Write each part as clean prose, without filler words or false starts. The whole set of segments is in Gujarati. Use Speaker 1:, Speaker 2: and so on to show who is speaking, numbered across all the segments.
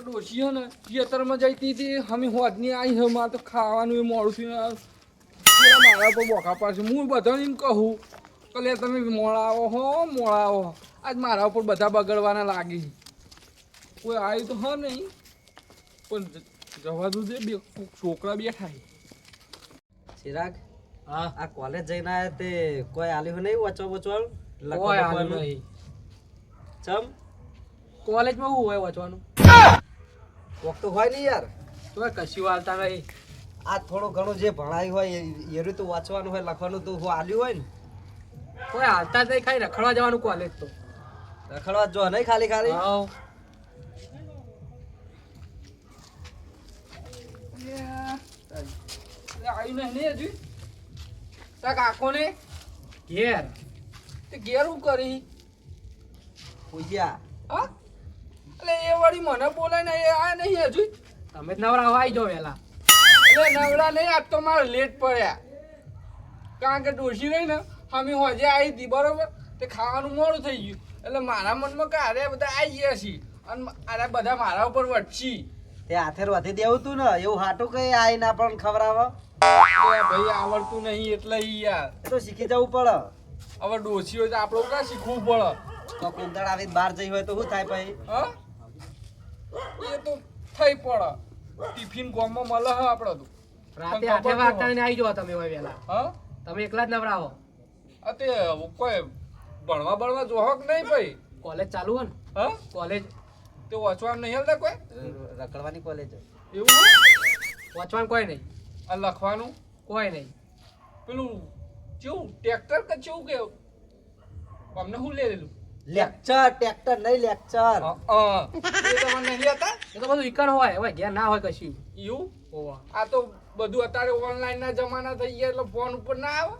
Speaker 1: ડોશી ને ખેતરમાં જઈતી હતી અમે હોદની આવી છે મારે તો ખાવાનું એ મોડું થયું મારા પર બોખા પાડશે હું બધાને એમ કહું કે લે તમે મોડા આવો આજ મારા ઉપર બધા બગડવાના લાગી કોઈ આવી તો હા નહીં પણ જવા દઉં દે બે છોકરા બેઠા
Speaker 2: ચિરાગ
Speaker 1: હા
Speaker 2: આ કોલેજ જઈને આયા તે કોઈ આલ્યું નહીં વચો વચવાળ
Speaker 1: કોઈ આવ્યું નહીં
Speaker 2: ચમ
Speaker 1: કોલેજમાં શું હોય વાંચવાનું
Speaker 2: કોક તો હોય નહીં યાર
Speaker 1: તો કશું હાલતા નહીં
Speaker 2: આ થોડું ઘણું જે ભણાયું હોય એ તો વાંચવાનું હોય લખવાનું તો આલ્યું હોય ને
Speaker 1: કોઈ હાલતા જ નહીં ખાઈ રખડવા જવાનું કોલેજ તો
Speaker 2: રખડવા જો નહીં ખાલી ખાલી
Speaker 1: હા આવી નહીં હજુ તાર કાકોને ઘેર તે ઘેર હું કરી
Speaker 2: પૂછ્યા
Speaker 1: હા એટલે એ વળી મને બોલાય ને એ આ નહીં હજુ તમે જ નવરા આવી જાઓ વહેલા એટલે નવરા નહીં આજ તો મારે લેટ પડ્યા કારણ કે ડોશી રહી ને અમે હોજે આવી હતી બરોબર તે ખાવાનું મોડું થઈ ગયું એટલે મારા મનમાં કે અરે બધા આવી ગયા છીએ અને અરે બધા મારા ઉપર વટછી
Speaker 2: તે હાથે રોથી દેવું તું ને એવું હાટું કઈ આઈ ના પણ ખવડાવો
Speaker 1: ભાઈ આવડતું નહીં એટલે યાર
Speaker 2: એ તો શીખી જવું પડે
Speaker 1: હવે ડોશી હોય તો આપણે ક્યાં શીખવું પડે
Speaker 2: તો કુંદળ આવી બહાર જઈ હોય તો શું થાય પછી
Speaker 1: હા એ તો થઈ પડે ટિફિન ગોમમાં મળે હ આપણે તો
Speaker 3: રાતે 8 વાગતા ને આવી જાવ તમે હોય વેલા
Speaker 1: હા
Speaker 3: તમે એકલા જ નવરાવો
Speaker 1: આ તે કોઈ ભણવા જોહક નહીં ભાઈ
Speaker 3: કોલેજ ચાલુ હે ને
Speaker 1: હા
Speaker 3: કોલેજ
Speaker 1: તે વાંચવાનું નહીં હાલતા કોઈ
Speaker 2: રખડવાની કોલેજ
Speaker 1: એવું હે?
Speaker 3: વાંચવાનું કોઈ નહીં
Speaker 1: આ લખવાનું
Speaker 3: કોઈ નહીં
Speaker 1: પેલું કેવું ટ્રેક્ટર કે કેવું કે અમને શું લે લેલું
Speaker 2: લેક્ચર ટ્રેક્ટર નહીં લેક્ચર
Speaker 1: એ તમને નહીં લેતા
Speaker 3: એ તો બધું ઈકણ હોય હવે ઘેર ના હોય કશું
Speaker 1: એવું
Speaker 3: ઓવા
Speaker 1: આ તો બધું અત્યારે ઓનલાઈન ના જમાના થઈ ગયા એટલે ફોન ઉપર ના આવે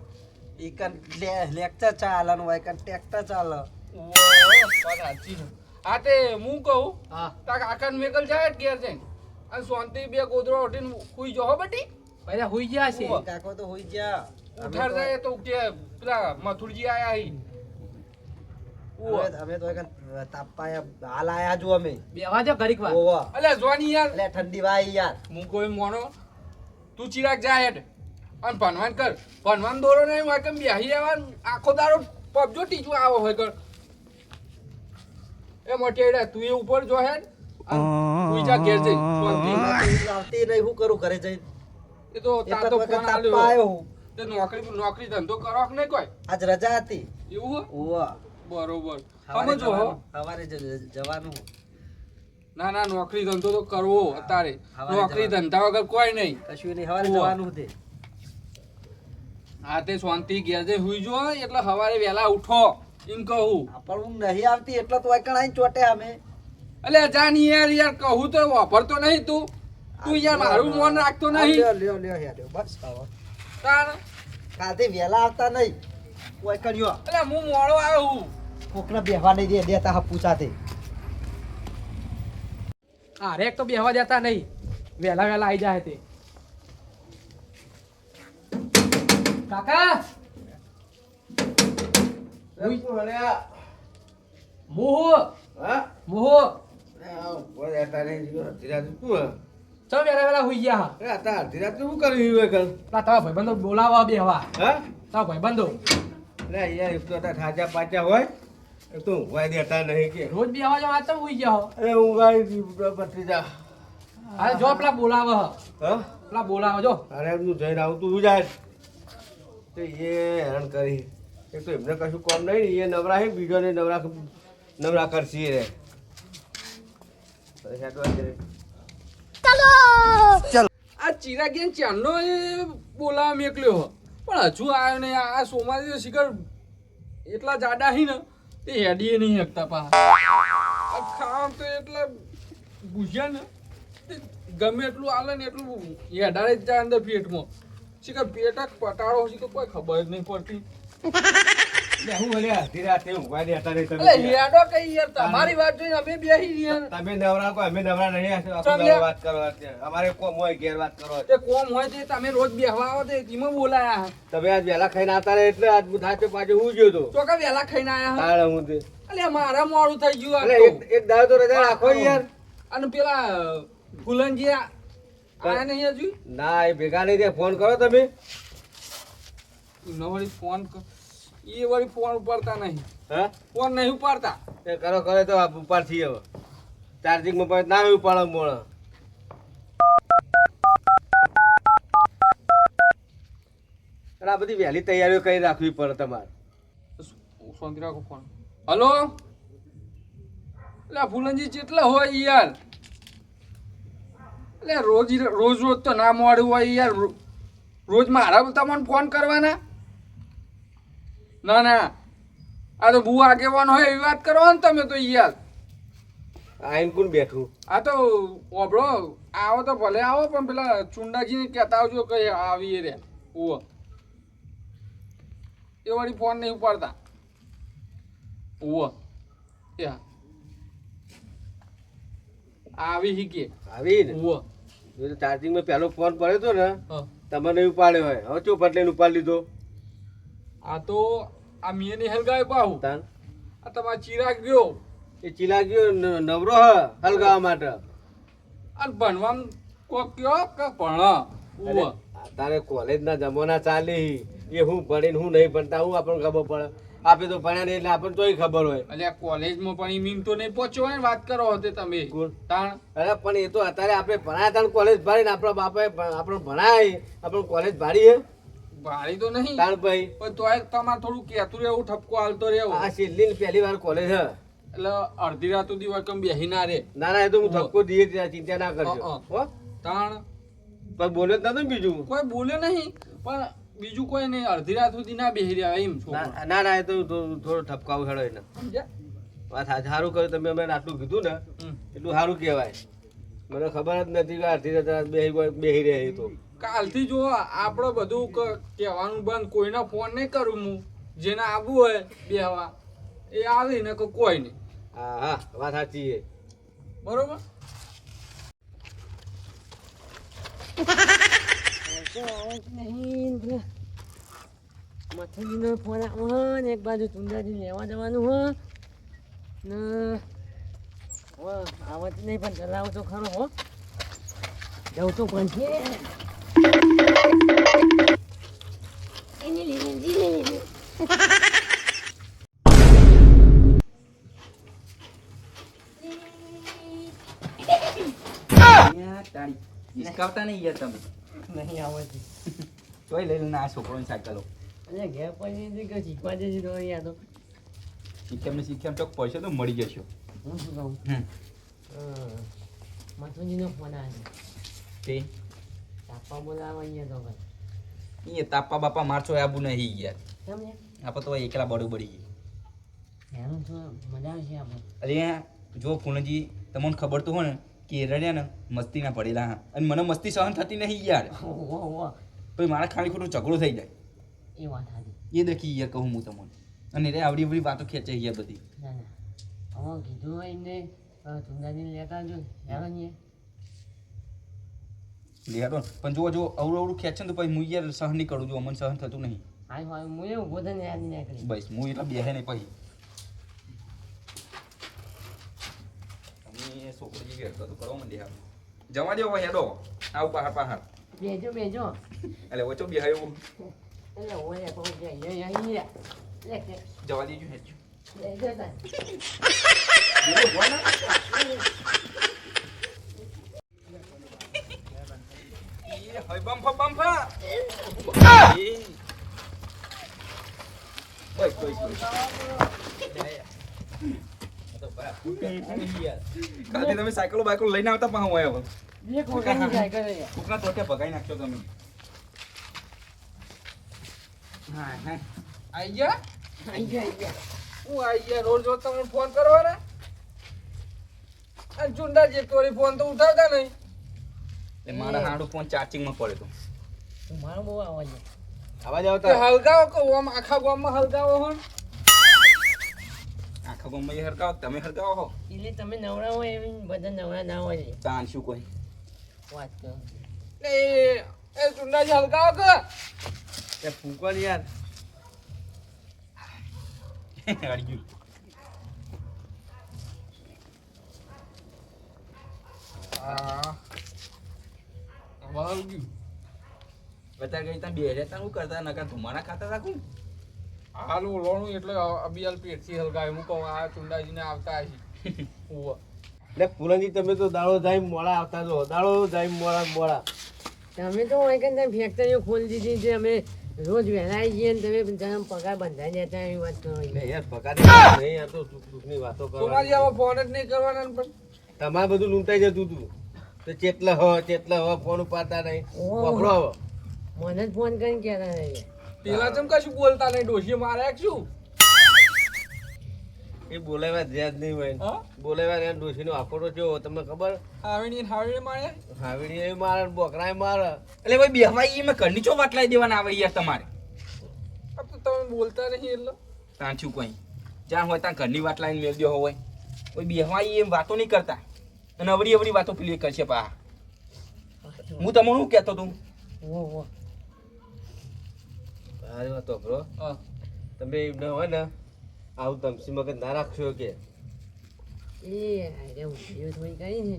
Speaker 2: ઈકન લેક્ચર ચાલવાનું હોય કન ટ્રેક્ટર ચાલે
Speaker 1: આ તે હું કહું
Speaker 3: હા
Speaker 1: તાર કાકાને મેકલ જાય જ ઘેર જઈને અને શાંતિ બે ગોદરો ઉઠીને સુઈ જો હો બટી
Speaker 3: પહેલા હુઈ ગયા છે
Speaker 1: ઓવા.
Speaker 2: કાકો તો હોઈ ગયા
Speaker 1: ઉઠાડ જાય તો કે પેલા મથુરજી આયા હી
Speaker 2: અમે તો એકન તાપાયા હાલ આયા જો અમે
Speaker 3: બેવા જો ઘડીક વાર
Speaker 2: ઓવા
Speaker 1: અલે જોની યાર
Speaker 2: એટલે ઠંડી વાય યાર
Speaker 1: હું કોઈ મોનો તું ચિરાગ જા હેડ અને ભણવાન કર ભણવાન દોરો નહીં હોય કે બેહી રહેવાનું આખો દાડો પબજો ટીચું આવો હોય કર એ મોટેડા તું એ ઉપર જો હેડ તું જા ઘેર જઈ શાંતિ.
Speaker 2: આવતી નહીં હું કરું ઘરે જઈને
Speaker 1: એ તો તાર તો ફોન
Speaker 2: તાપા
Speaker 1: આલ્યો
Speaker 2: આવ્યો હું
Speaker 1: તે નોકરી ધંધો કરો કે નહીં કોઈ
Speaker 2: આજ રજા હતી
Speaker 1: એવું હો
Speaker 2: ઓવા
Speaker 1: બરોબર
Speaker 2: સવારે
Speaker 1: સમજો હો
Speaker 2: સવારે જવાનું
Speaker 1: ના ના નોકરી ધંધો તો કરવો અત્યારે
Speaker 2: હવારે
Speaker 1: નોકરી
Speaker 2: જવાનું.
Speaker 1: ધંધા વગર કોઈ નહીં
Speaker 2: કશું નહીં સવારે
Speaker 1: ઓવા.
Speaker 2: જવાનું હતું
Speaker 1: હા તે શાંતિ ઘેર જઈ હુઈ જો એટલે સવારે વહેલા ઉઠો એમ કહું
Speaker 2: પણ હું નહીં આવતી એટલે તો વાયકણ આઈને ચોટે અમે
Speaker 1: અલે જાની યાર કહું તો વાપરતો નહીં તું યાર મારું મન રાખતો નહીં
Speaker 2: લ્યો હેડ્યો બસ હવે
Speaker 1: તાર
Speaker 2: કાલથી વહેલા આવતા નહીં વાયકણ યો
Speaker 1: અલે હું મોડો આવ્યો હું
Speaker 2: કોકને બેહવા નહીં દે દેતા હપુ સાથે
Speaker 3: હા રેક તો બેહવા દેતા નહીં વેલા વેલા આવી જાય તે કાકા મોહો મોહો ચમ વેલા વેલા હુઈ ગયા હા પેલા તારા ભાઈબંધો બોલાવા બેહવા તારા ભાઈબંધો રોજ બેહવા જાવ આ ચમ હુઈ ગયા હા જો પેલા બોલાવા પેલા બોલાવા જો
Speaker 4: હેરાન કરી એક તો એમને કશું કોમ નહીં એ નવરા હે બીજો ને નવરા કરશી રે
Speaker 1: આ ચિરાગીન ચાંદનો એ બોલાવા મેકલ્યો હો. પણ હજુ આવ્યો નહીં આ સોમાજી શિખર એટલા જાડા હી ને તે હેડીએ નહીં શકતા પા ખાવા તો એટલા ભૂસ્યા ને તે ગમે એટલું આલે ને એટલું હેડાડે જ જાય અંદર પેટમાં શિખર પેટ પટાડો શિખર કોઈ ખબર જ નહીં પડતી અલે હેડો કઈ યાર તમારી વાત જોઈને અમે બેહી રહ્યા
Speaker 4: તમે નવરા કો અમે નવરા નહીં વાત કરો અમારે કોમ હોય ઘેર વાત કરો
Speaker 1: તે કોમ હોય તે તમે રોજ બેહવા આવો તે એમાં બોલાયા
Speaker 4: તમે આજ વહેલા ખાઈને આવતા રહે એટલે આજ બુધાતે પાછું હું ગયો તો
Speaker 1: તો કે વહેલા ખાઈને આયા
Speaker 4: તારે હું તે
Speaker 1: અલે મારા મોડું થઈ ગયું
Speaker 4: અલે
Speaker 1: આ તો.
Speaker 4: એક દાડો તો રજા રાખો યાર
Speaker 1: અને પેલા ફુલનજી આયા નહીં હજુ
Speaker 4: ના એ ભેગા નહીં થયા. ફોન કરો તમે.
Speaker 1: એનો વળી ફોન એ વળી ફોન ઉપાડતા નહીં.
Speaker 4: હા
Speaker 1: ફોન નહીં ઉપાડતા.
Speaker 4: એ કરો કરે તો ઉપાડ છીએ હવે. ચાર્જિંગમાં પણ ના ઉપાડો મોડો. અને આ બધી વહેલી તૈયારીઓ કરી રાખવી પડે તમારે.
Speaker 1: શાંતિ રાખો ફોન. હલો એટલે ફુલનજી કેટલા હોય યાર? એટલે રોજ રોજ તો ના મળ્યું હોય યાર. રોજ મારા તમને ફોન કરવાના? ના ના, આ તો બહુ આગેવાન હોય એવી વાત કરો ને તમે તો યાર.
Speaker 4: આઈને કોણ બેઠું?
Speaker 1: આ તો ઓબળો આવો તો ભલે આવો, પણ પેલા ચુંડાજીને કહેતા આવજો કે આવીએ રે. ઓવો એ વળી ફોન નહીં ઉપાડતા. ઓવો યા આવી શીખીએ.
Speaker 4: આવી ને
Speaker 1: ઓવો
Speaker 4: ચાર્જિંગમાં પહેલો ફોન પડ્યો હતો ને
Speaker 1: હા.
Speaker 4: તમને નહીં ઉપાડ્યો હોય. હવે ચો પટલે ઉપાડી લીધો.
Speaker 1: આ તો આ મેં નહીં હલગાવે પાહુ.
Speaker 4: તાન
Speaker 1: આ તમારા ચિરાગ ગયો
Speaker 4: એ ચીલા ગયો નવરો હ હલગાવા માટે.
Speaker 1: અને ભણવામાં કોક કયો કે ભણ. ઓવો
Speaker 4: તારે કોલેજના જમાના ચાલી એ હું ભણીને હું નહીં ભણતા હું આપણને ખબર પડે. આપણે તો ભણ્યા નહીં એટલે આપણને તોય ખબર હોય.
Speaker 1: એટલે આ કોલેજમાં પણ મીમ તો નહીં પહોંચ્યો હોય ને વાત કરો હતે તમે.
Speaker 4: કોણ?
Speaker 1: તાણ
Speaker 4: અરે પણ એ તો અત્યારે આપણે ભણાયા તાણ કોલેજ ભાડીને આપણા બાપાએ આપણને ભણાય આપણે કોલેજ ભાડી હે
Speaker 1: ભારી તો નહીં
Speaker 4: તાણ ભાઈ.
Speaker 1: પણ તોય તમારે થોડું કહેતું રહેવું, ઠપકો હાલતો રહેવો.
Speaker 4: આ છેલ્લી ને પહેલી વાર કોલેજ હે.
Speaker 1: એટલે અડધી રાત સુધી વળકમ બેહી ના રે.
Speaker 4: ના ના એ તો હું ધક્કો દઈએ ત્યાં ચિંતા ના કરજો. હો
Speaker 1: તાણ
Speaker 4: પણ બોલ્યો જ નતો ને બીજું.
Speaker 1: કોઈ બોલે નહીં, પણ બીજું કોઈ નહીં. અડધી રાત સુધી ના બેહી રહ્યા એમ છોકરો.
Speaker 4: ના ના એ તો થોડો ઠપકાવું હેડો એને.
Speaker 1: સમજ્યા?
Speaker 4: વાત સારું કર્યું તમે અમે આટલું કીધું ને
Speaker 1: હમ.
Speaker 4: એટલું સારું કહેવાય. મને ખબર જ નથી કે અડધી રાત બેહી રહે એ તો.
Speaker 1: કાલથી જો આપણે બધું કહેવાનું બંધ. કોઈના ફોન નહીં કરું હું. જેને આવવું હોય બેહવા એ આવી ને કોઈ નહીં.
Speaker 4: હા હા વાત સાચી છે.
Speaker 1: બરોબર.
Speaker 5: મથુરીનો ફોન આવો ને એક બાજુ ચુંદાજી લેવા જવાનું હો ને આવત નહીં પણ ચલાવું તો ખરો હો. જવું તો પણ છે.
Speaker 3: હિસકાવતા નહીં યાર તમે.
Speaker 5: નહીં આવતી
Speaker 3: તોય લઈ લઈને આ છોકરોની સાયકલો.
Speaker 5: અને ઘેર પછી કે શીખવા જશે તો યાર તો
Speaker 3: શીખ્યા તો પૈસા તો મળી જશે.
Speaker 5: હું શું કહું મથુજીનો ફોન આવે
Speaker 3: તે
Speaker 5: તાપા બોલાવા અહીંયા તો ભાઈ
Speaker 3: એ તાપા બાપા મારશો આબુ નહીં યાર.
Speaker 5: સમજે
Speaker 3: આપણે તો એકલા બડું બળી.
Speaker 5: હેરું તો મજા આવશે આપણે.
Speaker 3: અરે જો ફૂલજી તમને ખબર તો હોય ને કે રડ્યા ને મસ્તી ના પડેલા હા, અને મને મસ્તી સહન થતી નહીં યાર. પછી મારા ખાલી ખોટું ઝઘડો થઈ જાય.
Speaker 5: એ વાત સાચી.
Speaker 3: એ દેખી યાર કહું હું તમને. અને રે આવડી આવડી વાતો ખેંચે યાર બધી.
Speaker 5: ના ના હવે કીધું હોય એમને ચુંદાજીને લેતા આવજો હેરો ને
Speaker 3: લેડો પણ જો જો અવડું અવડું ખેંચે ને તો પછી હું યાર સહન નહીં કરું. જો અમને સહન થતું નહીં.
Speaker 5: હાય હાય હું એવું બોધન યાદ નહીં કરી
Speaker 3: બસ હું એટલા બેહે નહીં પછી. તમે છોકરી જેવી હરકતો કરો મને દેખાડો. જવા દો હેડો આવું પહાડ પહાડ.
Speaker 5: બેજો બેજો
Speaker 3: એટલે ઓછો બેહાયો
Speaker 5: એટલે ઓય કહું કે અહીંયા લે કે
Speaker 3: જવા દેજો હેડજો.
Speaker 5: બેજો તા
Speaker 3: એ હઈ બમ્ફા બમ્ફા. બસ બસ બસ. કાલથી તમે સાયકલો બાયકલો લઈને આવતા પણ હું આવ્યો.
Speaker 5: બે કોકાની જાય કરે
Speaker 3: કોકના ટોટે ભગાઈ નાખશો તમે. હા હા
Speaker 1: આઈ ગયા?
Speaker 5: આઈ ગયા
Speaker 1: હું આઈ ગયા. રોજ રોજ તમને ફોન કરવાના? અને ચુંડાજી તોરી ફોન તો ઉઠાવતા નહીં.
Speaker 3: એટલે મારા હાડું ફોન ચાર્જિંગમાં પડ્યો તો.
Speaker 5: તું મારો બહુ અવાજ
Speaker 4: આવાજ
Speaker 1: તે
Speaker 4: આવતા
Speaker 1: હલગાવો કહો આમ આખા ગામમાં હલગાવો હો.
Speaker 3: આખા ગામમાં એ હરકાવો તમે હરકાવો હો.
Speaker 5: એટલે તમે નવરા હોય એમ બધા નવરા ના હોય
Speaker 3: તાન શું કોઈ
Speaker 5: વાત કરો
Speaker 1: એ ચુંડાજી હલગાવો કે
Speaker 4: એ ફૂંકો ને યાર.
Speaker 3: અડ્યું.
Speaker 1: વાહ ગયું
Speaker 3: અત્યારે કઈ તમે બે રહેતા શું કરતા નકા ધુમાડા ખાતા હતા કોણ
Speaker 1: હાલ ઓલોણું એટલે અબિયાલ પેટથી હલગાય હું કહું આ ચુંડાજીને આવતા હશે ઉવ્વ.
Speaker 4: એટલે પૂનમજી તમે તો દાડો જાય મોડા આવતા જો દાડો જાય મોડા
Speaker 5: તમે તો હોય કે તમે ફેક્ટરીઓ ખોલી દીધી છે અમે રોજ વહેલા આવી જઈએ ને તમે તમે પગાર બંધાઈ જતા એવી વાત કરો
Speaker 4: એટલે યાર પગાર નહીં આ તો દુઃખની વાતો
Speaker 1: સોમાજી
Speaker 4: કરવા
Speaker 1: આમાં ફોન જ નહીં કરવાના ને પણ
Speaker 4: તમારે બધું લૂંટાઈ જતું હતું તો ચેટલા હો ફોન ઉપાડતા નહીં
Speaker 5: ઓહો.
Speaker 4: પકડો હવે
Speaker 5: મને જ ફોન કરીને કહેતા નહીં
Speaker 1: પેલા ચમ કશું બોલતા નહીં ડોશીએ માર્યા કે શું
Speaker 4: એ બોલાવ્યા જ્યાં જ નહીં હોય
Speaker 1: હા
Speaker 4: બોલાવ્યા ત્યાં ડોશીનો આકોડો જેવો તમને ખબર
Speaker 1: હાવીને માર્યા
Speaker 4: હાવીડી એ મારે બોકરાએ મારે
Speaker 3: એટલે ભાઈ બેહવાઈ મેં ઘરની ચો વાટલાઈ દેવાના આવે યાર તમારે
Speaker 1: આ તો તમે બોલતા નહીં એટલે
Speaker 3: તાંચું કોઈ જ્યાં હોય ત્યાં ઘરની વાત લાઈને મેળ દેવો હોય કોઈ બેહવાઈ એમ વાતો નહીં કરતા અને અવળી અવળી વાતો પેલી કરશે પા હું તમને શું કહેતો તું
Speaker 5: ઓહો
Speaker 4: અરે વાત તો બ્રો
Speaker 1: હા
Speaker 4: તમે એમ ન હોય ને આવું તમસી મગજ ના રાખશો કે
Speaker 5: એ આજે ઉઠીઓ થોડી કરી ને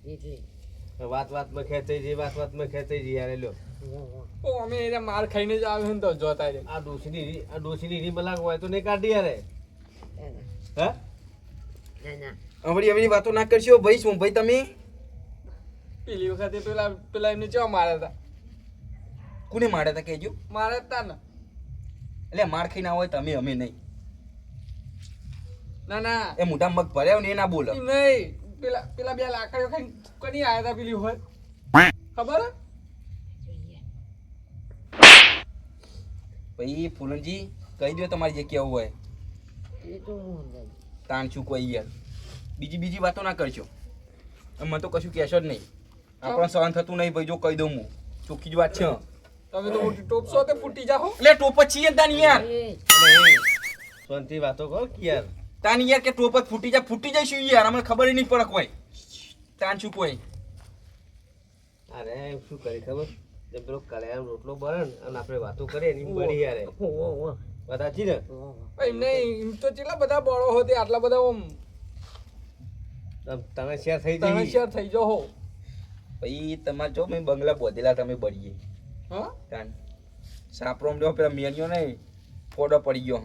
Speaker 5: એટલે
Speaker 4: વાતમાં ખેંચાઈ જઈ વાતમાં ખેંચાઈ જઈ યાર લ્યો
Speaker 5: ઓહો
Speaker 1: ઓ અમે એને માર ખાઈને જ આવે ને તો જોતા રે
Speaker 4: આ ડોશીની રી મલાક હોય તો નહીં કાઢી યાર હા
Speaker 5: ના ના
Speaker 3: અવળી અવળી વાતો ના કરશો ભાઈ શું ભાઈ તમે
Speaker 1: પેલી વખતે પેલા એમને કેવા માર્યા હતા
Speaker 3: કોને માર્યા હતા કહેજો
Speaker 1: માર્યા હતા ને
Speaker 3: એટલે માર ખાઈ ના હોય તમે અમે નહીં
Speaker 1: ના ના
Speaker 3: એ મોઢા મગ ભર્યા ને એ ના બોલો
Speaker 1: ઈ નહીં પેલા બે લાકડીઓ ખાઈને કની આયા હતા પેલી હોય ખબર હે?
Speaker 3: ભાઈ ફૂલનજી કહી દો તમારે જે કેવું હોય
Speaker 5: એ તો હું સમજાય
Speaker 3: તાણ છું કોઈ યાર બીજી વાતો ના કરશો મને તો કશું કહેશો જ નહીં આપણને સહન થતું નહીં ભાઈ જો કહી દઉં હું ચોખ્ખી જ વાત છે
Speaker 1: તમે તો મોટી ટોપસો તે ફૂટી જાઓ
Speaker 3: એટલે ટોપ જ છીએ ને તાની યાર
Speaker 5: એ
Speaker 4: શાંતિ વાતો કહો કે યાર
Speaker 3: તાની યાર કે ટોપ જ ફૂટી જઈશું યાર અમને ખબર નહીં પડે કોઈ તાન છું કોઈ
Speaker 4: અરે શું કરી ખબર જેમ પેલો કળિયાનો રોટલો બને ને અને આપણે વાતો કરીએ ને એમ બની યાર
Speaker 5: ઓહો ઓહો
Speaker 4: વાત સાચી ને
Speaker 5: ઓહો
Speaker 1: એમ નહીં એમ તો કેટલા બધા બળો હોતે આટલા બધા આમ
Speaker 4: તમે શેર થઈ
Speaker 1: તમે
Speaker 4: જઈ
Speaker 1: શેર થઈ જાઓ હો
Speaker 3: ભાઈ તમારે જો મેં બંગલા બોધેલા તમે બળીએ
Speaker 1: હા
Speaker 3: તાન સાપરોમ જો પેલા મેનિયો નહીં ફોડો પડી ગયો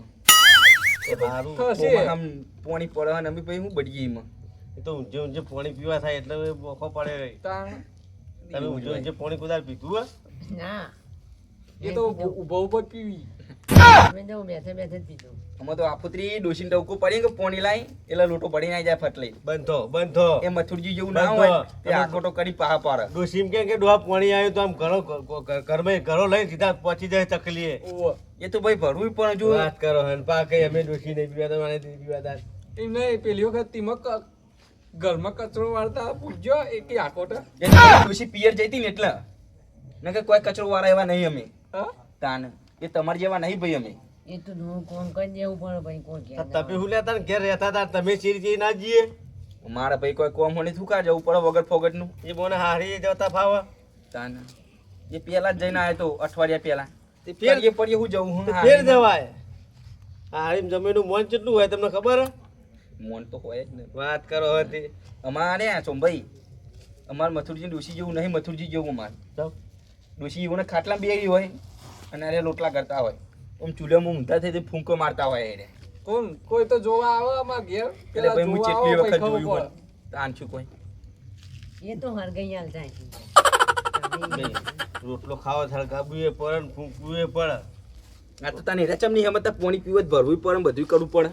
Speaker 4: સારું
Speaker 1: થશે.
Speaker 3: આમ પોણી પડે અને અમે ભાઈ હું બળીએ એમાં
Speaker 4: એ તો ઊંઝે ઊંઝે પાણી પીવા થાય એટલે બોખો પડે રહી
Speaker 1: તાણ
Speaker 4: તમે ઊંઝે ઊંઝે પાણી કુદાર પીધું હે
Speaker 5: ના
Speaker 1: એ તો ઉભો ઉભો પીવી
Speaker 5: મેં તો બેઠે બેઠે જ પીધું
Speaker 3: અમે તો આફુતરી ડોસીને ટવકું પડી કે પોણી લાઈ એટલે લોટો પડી ના જાય ફટલી
Speaker 4: બંધો
Speaker 3: એ મથુરજી જેવું ના
Speaker 4: બંધો.
Speaker 3: હોય તે આખોટો કરી પાહા પાડે
Speaker 4: ડોશીમ કે ડોહા પાણી આવ્યું તો આમ ઘરો લઈને સીધા પહોંચી જાય તકલીએ
Speaker 1: ઓવો
Speaker 3: એ તો ભાઈ ભરવું પણ જો
Speaker 4: વાત કરો હન પા કઈ અમે ડોશી નહીં પીવાતા મને નહીં પીવાતા
Speaker 1: એમ નહીં પેલી વખત તીમક ઘરમાં કચરો વાળતા પૂછજો એ કે આકોટા
Speaker 3: ડોસી પિયર જઈતી ને એટલે નકર કોઈ કચરો વાળા એવા નહીં અમે
Speaker 1: હા
Speaker 3: તાન એ તમારા જેવા નહીં ભાઈ અમે
Speaker 5: એ તો હું કોમ કરી દેવું પડે ભાઈ કોઈ કે
Speaker 4: તમે હું લેતા ને ઘેર રહેતા હતા તમે ચીરી ના જઈએ
Speaker 3: મારા ભાઈ કોઈ કોમ હોની થુકા જવું પડે વગર ફોગટનું
Speaker 4: એ મને હારી જતા ફાવે
Speaker 3: તાન એ પેલા જ જઈને આવ્યો તો અઠવાડિયા પહેલા તે
Speaker 4: ફેર-
Speaker 3: પડીએ હું જવું હું
Speaker 4: ફેર જવાય હારીમ જમીનનું મોન કેટલું હોય તમને ખબર હે?
Speaker 3: મોન તો હોય જ ને
Speaker 4: વાત કરો હતી
Speaker 3: અમારે સોમભાઈ અમારે મથુરજી ડોસી જેવું નહીં મથુરજી જેવું અમારે ડોસી એવું ખાટલા બેરી હોય અને અરે લોટલા કરતા હોય આમ ચૂલામાં ઊંધા થઈ તે ફૂંકો મારતા હોય એને
Speaker 1: કોણ કોઈ તો જોવા આવે અમાર ઘેર
Speaker 3: એટલે
Speaker 1: પેલા
Speaker 3: ભાઈ હું
Speaker 1: જોવા
Speaker 3: ચેટલી
Speaker 1: આવે
Speaker 3: વખત
Speaker 1: પછી
Speaker 3: જોયું
Speaker 1: ખબર
Speaker 3: હોય તાન છું કોઈ
Speaker 5: એ તો હરગઈ હાલતા
Speaker 4: નહીં, રોટલો ખાવો થળગાવું એ પડે ને ફૂંકવું એ પડે
Speaker 3: આ તો તાને રચમ નહીં હમણાં પાણી પીવું જ ભરવું પડે ને બધું કરવું પડે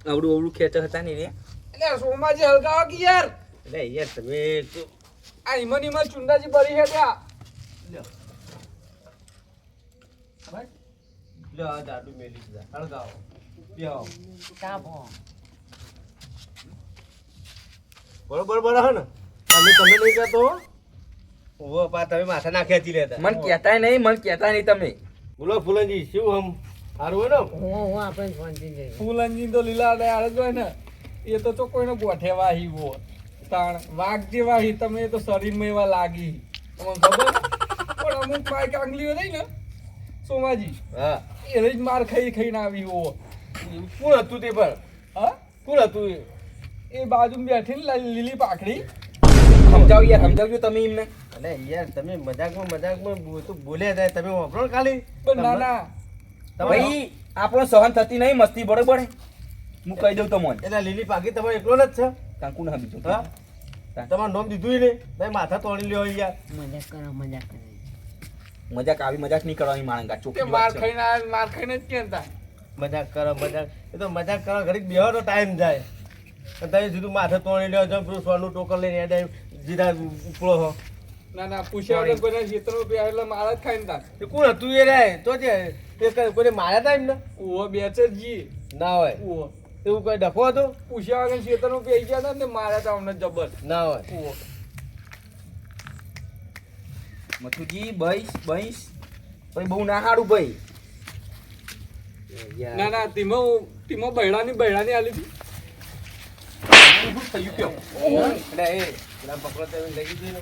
Speaker 3: આવડું અવડું ખેતર હતા ને રે
Speaker 1: એટલે સોમાજી હલગાવા કે યાર
Speaker 4: એટલે યાર તમે તો-
Speaker 1: આ ઈમન ચુંડાજી બરી હે ત્યાં
Speaker 4: લ્યો આ દાડુ મેલી દીધા હળગાવો બેહો
Speaker 5: તાપો
Speaker 4: બરોબર હે ને તમે નહીં કહેતો હો? ઓહો પા તમે માથા ના ખેંચી લેતા
Speaker 3: મન કહેતા નહીં તમે
Speaker 4: બોલો ફૂલનજી શું હમ સારું હોય ને
Speaker 5: હું આપણે શાંતિ જઈએ
Speaker 1: ફૂલનજી તો લીલા ડાળ જ હોય ને એ તો કોઈને ગોઠે વાહી વો તાણ વાઘ જે વાહી તમે તો શરીરમાં એવા લાગી તમને ખબર પણ અમુક પાય કાંગલીઓ રહી ને સોમાજી
Speaker 4: હા
Speaker 1: એ જ માર ખાઈને આવી હો
Speaker 4: કોણ હતું તે પર
Speaker 1: હા
Speaker 4: કોણ હતું એ?
Speaker 1: એ બાજુ બેઠી ને લીલી પાખડી
Speaker 3: સમજાવો યાર, સમજાવજો તમે એમને.
Speaker 4: અલે યાર તમે મજાકમાં બોલ્યા જાય તમે વાપરો ખાલી
Speaker 1: પણ ના ના
Speaker 3: ભાઈ આપણો સહન થતી નહીં મસ્તી, બરોબર? હું કહી દઉં તમને.
Speaker 4: એટલે લીલી પાકી તમારે એકલો જ છે
Speaker 3: કાંકુ ના બીજું.
Speaker 4: હા તમારું નામ દીધું ને તમે માથા તોડી લ્યો યાર.
Speaker 5: મજાક કરો મજાક કરો
Speaker 3: મજાક આવી મજાક નહીં કરવાની માણંગા,
Speaker 1: કે
Speaker 3: ચોખ્ખી
Speaker 1: માર
Speaker 3: વાત છે.
Speaker 1: ખાઈને આયા, માર ખાઈને જ કેમ થાય?
Speaker 4: મજાક કરો મજાક, એ તો મજાક કરો ઘડીક બેહવાનો ટાઈમ જાય અને તમે સીધું માથે તોડી લ્યો છો પેલું સોનું ટોકર લઈને યાદ જીધા ઉપડો હો.
Speaker 1: ના ના પૂછ્યા વગર કોઈને ખેતરમાં બે એટલે મારા જ ખાઈને થાય.
Speaker 4: એ કોણ હતું એ રે તો છે એ કોઈને માર્યા હતા એમને
Speaker 1: ઓહો બેચર જી
Speaker 4: ના હોય
Speaker 1: ઓહો
Speaker 4: એવું કોઈ ડખો હતો
Speaker 1: પૂછ્યા વગર ખેતરમાં બેસી ગયા હતા ને મારા હતા અમને જબર.
Speaker 4: ના હોય
Speaker 1: ઓહો
Speaker 3: મથુજી બઈશ ભાઈ બહુ ના હારું ભાઈ.
Speaker 1: ના ના તીમો બૈડાની આલી હતી.
Speaker 3: શું થયું કયો?
Speaker 4: એટલે એ પેલા પકડો તો લઈ દીધું ને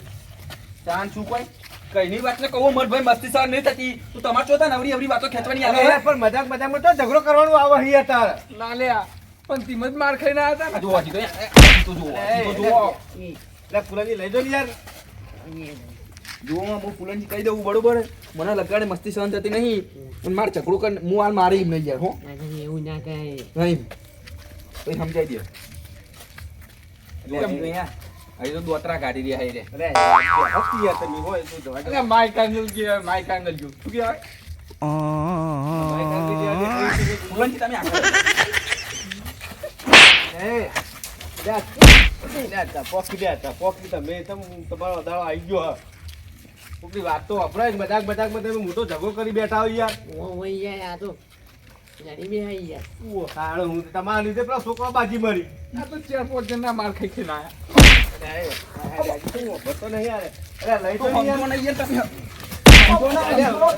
Speaker 3: ચાન શું કોઈ કઈની વાત ને કહો મત ભાઈ, મસ્તી સર નહીં થતી. તું તમાર ચોથા નવરી અવરી વાતો ખેંચવાની
Speaker 4: અરે
Speaker 3: આવે.
Speaker 4: યાર, પણ મજાકમાં તો ઝઘડો કરવાનું આવે અહીંયા તારે
Speaker 1: ના લ્યા પણ તીમ જ માર ખાઈને આવ્યા હતા
Speaker 3: આ
Speaker 1: ને.
Speaker 3: જુઓ હજી તો અહીંયા, તો જુઓ, હજી તો જુઓ.
Speaker 4: એટલે ફુલાજી લઈ દો ને યાર.
Speaker 3: જુઓ હું ફૂલનજી કહી દઉં બરોબર, મને લગાડે મસ્તી સહન થતી નહીં પણ મારે ઝઘડો કર હું હાલ મારી એમ નહીં યાર. હો
Speaker 5: એવું ના કહે
Speaker 3: નહીં પછી સમજાઈ દે. એટલે હજી તો અહીંયા હજી તો દોતરા કાઢી રહ્યા છે રે.
Speaker 4: અરે હસતી યાર તમે હોય તો જવા દો.
Speaker 1: અરે માઈક આંગલ કહેવાય, માઈક આંગલ જો શું કહેવાય?
Speaker 3: ફૂલનજી તમે આગળ
Speaker 4: એ પોકી તમે તમારો અદાળો આવી ગયો હા. ઉપરી વાત તો વપરાય મજાકમાં તમે મોટો ઝઘડો કરી બેઠા હોય યાર.
Speaker 5: હોય યાર આ તો લડી બે આવી યાર
Speaker 4: તાણે હું તમારા લીધે પેલા છોકરો બાજી મારી.
Speaker 1: આ તો 4-5 જણના માર ખાઈ ખાઈને આવ્યા.
Speaker 4: બતો નહીં યાર. અરે લઈ
Speaker 3: તો
Speaker 4: તો
Speaker 3: સમજો નહીં યાર તમે.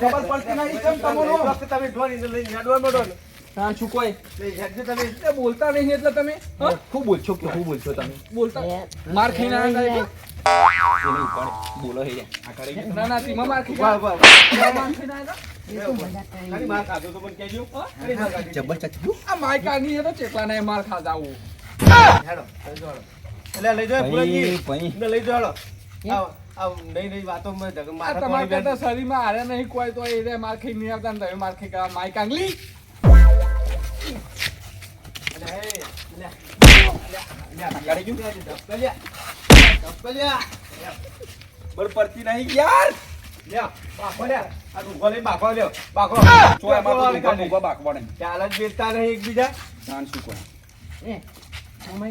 Speaker 3: ખબર પડતી નહીં કેમ તમારો.
Speaker 4: તમે ઢોળીને લઈને હેડવા માંડો ને.
Speaker 3: ચાન શું કોઈ
Speaker 4: લઈ હેડજો તમે.
Speaker 1: એ બોલતા નહીં એટલે તમે હા?
Speaker 3: ખૂબ બોલશો કે ખૂબ બોલશો તમે.
Speaker 1: બોલતા
Speaker 5: યાર.
Speaker 1: માર ખાઈને આવ્યા
Speaker 3: એ નહીં પણ બોલો હે આ કરી
Speaker 1: એટલે? ના ના તીમાં માર ખાઈ
Speaker 4: ઉભા,
Speaker 1: ગયા.
Speaker 4: ઉભા.
Speaker 1: માર ખાઈને આવ્યા?
Speaker 5: એ તો મજાક કરી
Speaker 4: ખાલી માર ખાધો તો મને કહેજો. ખાલી માર ખાધી.
Speaker 3: જબરજસ્ત
Speaker 1: આ માઈક આની તો ચેટલા ને માર ખાધા આવું.
Speaker 4: હેડો, લઈ જાઓ, હેડો. એટલે લઈ જાઓ ફુલાજી.
Speaker 3: ભાઈ.
Speaker 4: એમને લઈ જાઓ, હેડો. આવ નહીં વાતોમાં
Speaker 1: આ
Speaker 4: માથા
Speaker 1: તમારા
Speaker 4: તોડી
Speaker 1: કરતા શરીરમાં હારે નહીં કોઈ તો એ રે માર ખાઈ નહીં આવતા ને તમે માર ખાઈ ગયા. માઈક આંગલી
Speaker 3: બર પડતી નહીં યાર. ચોય માં તો ભૂગા બાકવા નહીં.
Speaker 4: ચાલ જ બેસતા નહીં એકબીજા.
Speaker 3: ચાન શું કોઈ.
Speaker 5: એ સમય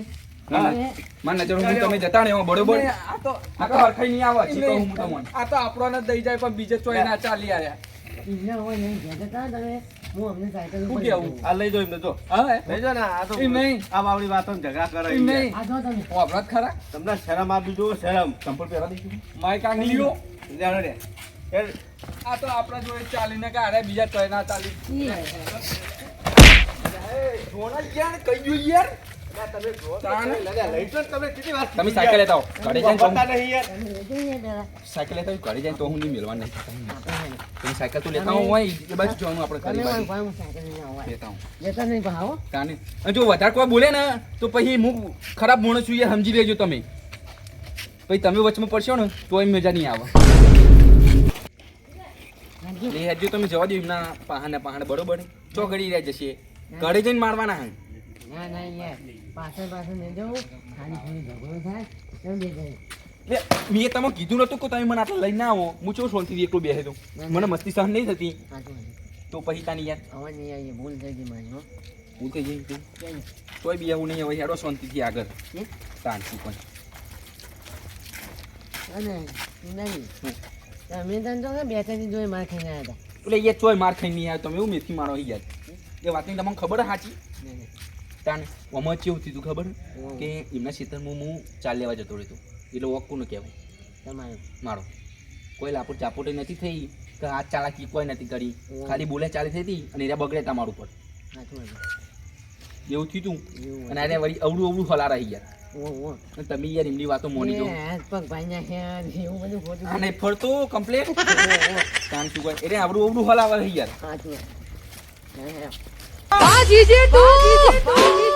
Speaker 3: ના, ના. માર નજર હું તમે જતા ને એમાં બરોબર.
Speaker 1: નહીં, આ તો
Speaker 3: આ તો હરખાઈ નહીં આવે. જી કહું હું તમને.
Speaker 1: આ તો આપણને દઈ જાય પણ બીજે ચોય ના ચાલી આયા.
Speaker 5: ઇન્ના હોય નહીં ઘેર જતા તમે હું અમને સાયકલ
Speaker 1: શું
Speaker 5: ઉપર
Speaker 1: કેવું?
Speaker 4: આ લઈ જાઓ એમને જો.
Speaker 1: હા
Speaker 4: લઈ જાઓ ને આ તો
Speaker 1: એ નહીં.
Speaker 4: આ બાવળી વાતો ઝઘડા કરે
Speaker 1: એ નહીં.
Speaker 5: આ જો તમે
Speaker 1: વાપરાત ખરા
Speaker 4: તમને શરમ આપી જો શરમ.
Speaker 3: ચંપલ પહેરા દઈશું.
Speaker 1: માઈક આંગલીઓ
Speaker 4: જાણો રે.
Speaker 1: આ તો આપણા જોડે ચાલીને કે અરે બીજા ચોય ના ચાલી.
Speaker 3: જોણા યાર કઈ ગયું યાર.
Speaker 4: લઈ જાઓ ને તમે કેટલી વાર
Speaker 3: તમે સાયકલ લેતા આવો. ઘરે જઈને તો
Speaker 4: વાપરતા નહીં યાર.
Speaker 5: તમે લેજો ને પેલા
Speaker 3: સાયકલ લેતા આવો. ઘરે જઈને તો હું નહીં મેળવા નહીં.
Speaker 5: આપણે
Speaker 3: તમે સાયકલ તો લેતા આવો હોય એ બાજુ જવાનું આપણે
Speaker 5: તમે
Speaker 3: ઘરે બાજુ.
Speaker 5: ભાઈ હું સાયકલ લઈને આવું
Speaker 3: લેતા આવો.
Speaker 5: લેતા નહીં ભાવો
Speaker 3: તાને અને જો વધારે કોઈ બોલે ને તો પછી હું ખરાબ માણસ છું યાર, સમજી લેજો તમે. પછી તમે વચમાં પડશો ને તોય મજા નહીં આવે. એ હજુ તમે જવા દો એમના પહાણે બરોબર ચો ગળી રહ્યા જશે. ઘરે જઈને મારવાના હે.
Speaker 5: ના ના યાર પાછળ નહીં જવું ખાલી ખાલી ઝઘડો થાય તમે બે જાય
Speaker 3: લે, મેં તમને કીધું નતું કે તમે મને આટલા લઈને ના આવો. હું ચો શાંતિથી એકલો બેસે તો મને મસ્તી સહન નહીં થતી.
Speaker 5: સાચું
Speaker 3: તો પછી તાની યાર
Speaker 5: અવાજ નહીં આવી ભૂલ થઈ ગઈ મારી હો
Speaker 3: હું થઈ જઈ તું
Speaker 5: કેમ?
Speaker 3: તોય બી આવું નહીં હવે હેડો શાંતિથી આગળ.
Speaker 5: હે?
Speaker 3: તાનથી પણ
Speaker 5: અને નહીં તમે તને તો કે બે ત્રણ જોઈ માર ખાઈને આવ્યા
Speaker 3: એટલે એ ચોય માર ખાઈ નહીં આવ્યો તમે એવું મેથી મારો યાર. એ વાતની તમને ખબર હે સાચી.
Speaker 5: હતા
Speaker 3: તાને આમાં કેવું થયું ખબર કે એમના ખેતરમાં હું ચાલ લેવા જતો રહેતો એટલે વોક કોને કહેવું
Speaker 5: તમારું
Speaker 3: મારો કોઈ લાપોટ ચાપોટી નથી થઈ કે આ ચાલાકી કોઈ નથી કરી. ખાલી બોલે ચાલી થઈ હતી અને એરા બગડે તમારું પર
Speaker 5: સાચું
Speaker 3: એવું થયું તું.
Speaker 5: એવું
Speaker 3: અને અરે વળી અવડું હલા રહી યાર.
Speaker 5: ઓ
Speaker 3: અને તમે યાર એમની વાતો મોની દો.
Speaker 5: હાથ પગ ભાઈ નાખ્યા એવું બધું ખોટું
Speaker 3: અને ફરતો કમ્પ્લેટ કામ શું કરે એટલે અવડું હલાવા રહી યાર.
Speaker 5: સાચું
Speaker 6: જીજે તું